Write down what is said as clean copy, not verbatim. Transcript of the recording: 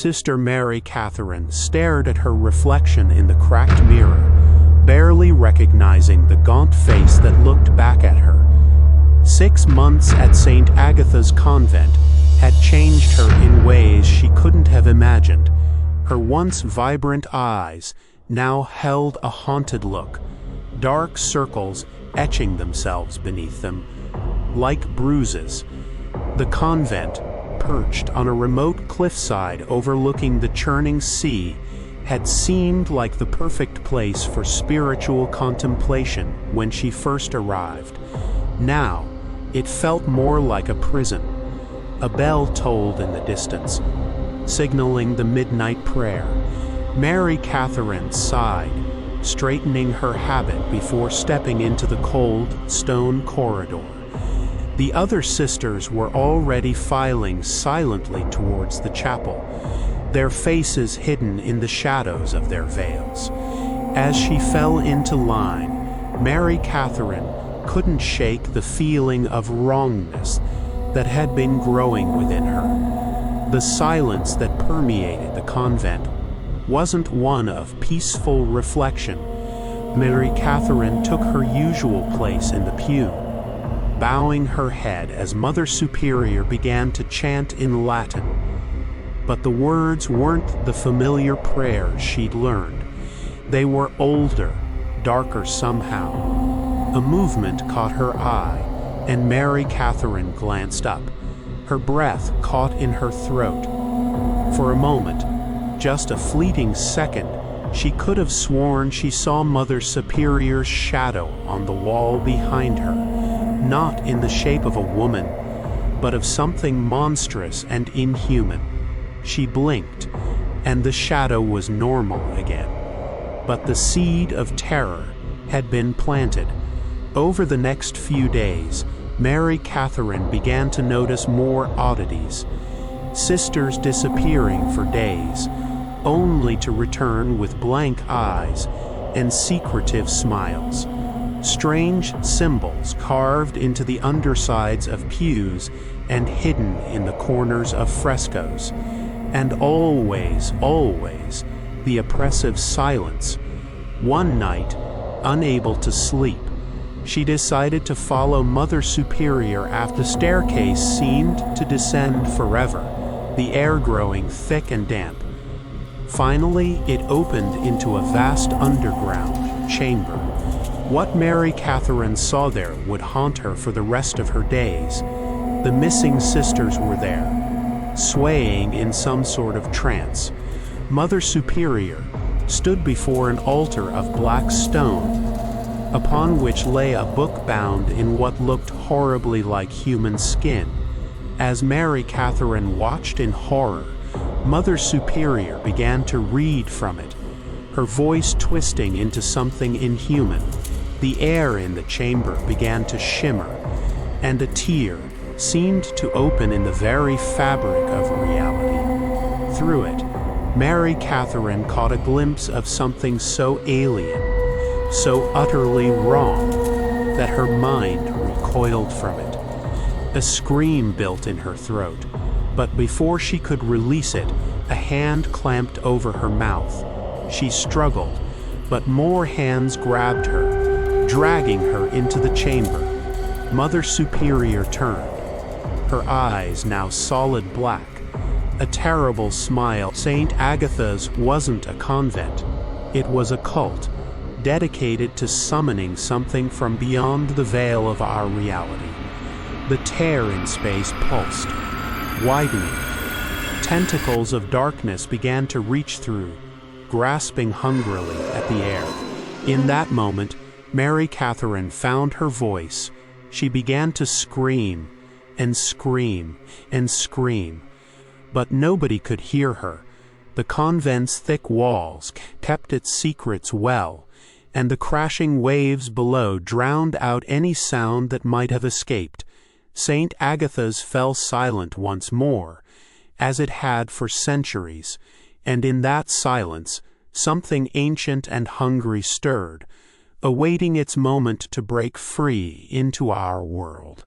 Sister Mary Catherine stared at her reflection in the cracked mirror, barely recognizing the gaunt face that looked back at her. 6 months at St. Agatha's convent had changed her in ways she couldn't have imagined. Her once vibrant eyes now held a haunted look, dark circles etching themselves beneath them, like bruises. The convent, perched on a remote cliffside overlooking the churning sea, had seemed like the perfect place for spiritual contemplation when she first arrived. Now, it felt more like a prison. A bell tolled in the distance, signaling the midnight prayer. Mary Catherine sighed, straightening her habit before stepping into the cold, stone corridor. The other sisters were already filing silently towards the chapel, their faces hidden in the shadows of their veils. As she fell into line, Mary Catherine couldn't shake the feeling of wrongness that had been growing within her. The silence that permeated the convent wasn't one of peaceful reflection. Mary Catherine took her usual place in the pew, bowing her head as Mother Superior began to chant in Latin. But the words weren't the familiar prayers she'd learned. They were older, darker somehow. A movement caught her eye, and Mary Catherine glanced up, her breath caught in her throat. For a moment, just a fleeting second, she could have sworn she saw Mother Superior's shadow on the wall behind her, not in the shape of a woman, but of something monstrous and inhuman. She blinked, and the shadow was normal again. But the seed of terror had been planted. Over the next few days, Mary Catherine began to notice more oddities. Sisters disappearing for days, only to return with blank eyes and secretive smiles. Strange symbols carved into the undersides of pews and hidden in the corners of frescoes. And always, the oppressive silence. One night, unable to sleep, she decided to follow Mother Superior after the staircase seemed to descend forever, the air growing thick and damp. Finally, it opened into a vast underground chamber. What Mary Catherine saw there would haunt her for the rest of her days. The missing sisters were there, swaying in some sort of trance. Mother Superior stood before an altar of black stone, upon which lay a book bound in what looked horribly like human skin. As Mary Catherine watched in horror, Mother Superior began to read from it, her voice twisting into something inhuman. The air in the chamber began to shimmer, and a tear seemed to open in the very fabric of reality. Through it, Mary Catherine caught a glimpse of something so alien, so utterly wrong, that her mind recoiled from it. A scream built in her throat, but before she could release it, a hand clamped over her mouth. She struggled, but more hands grabbed her, dragging her into the chamber. Mother Superior turned, her eyes now solid black, a terrible smile. St. Agatha's wasn't a convent. It was a cult, dedicated to summoning something from beyond the veil of our reality. The tear in space pulsed, widening. Tentacles of darkness began to reach through, grasping hungrily at the air. In that moment, Mary Catherine found her voice. She began to scream and scream and scream, but nobody could hear her. The convent's thick walls kept its secrets well, and the crashing waves below drowned out any sound that might have escaped. St. Agatha's fell silent once more, as it had for centuries, and in that silence, something ancient and hungry stirred, awaiting its moment to break free into our world.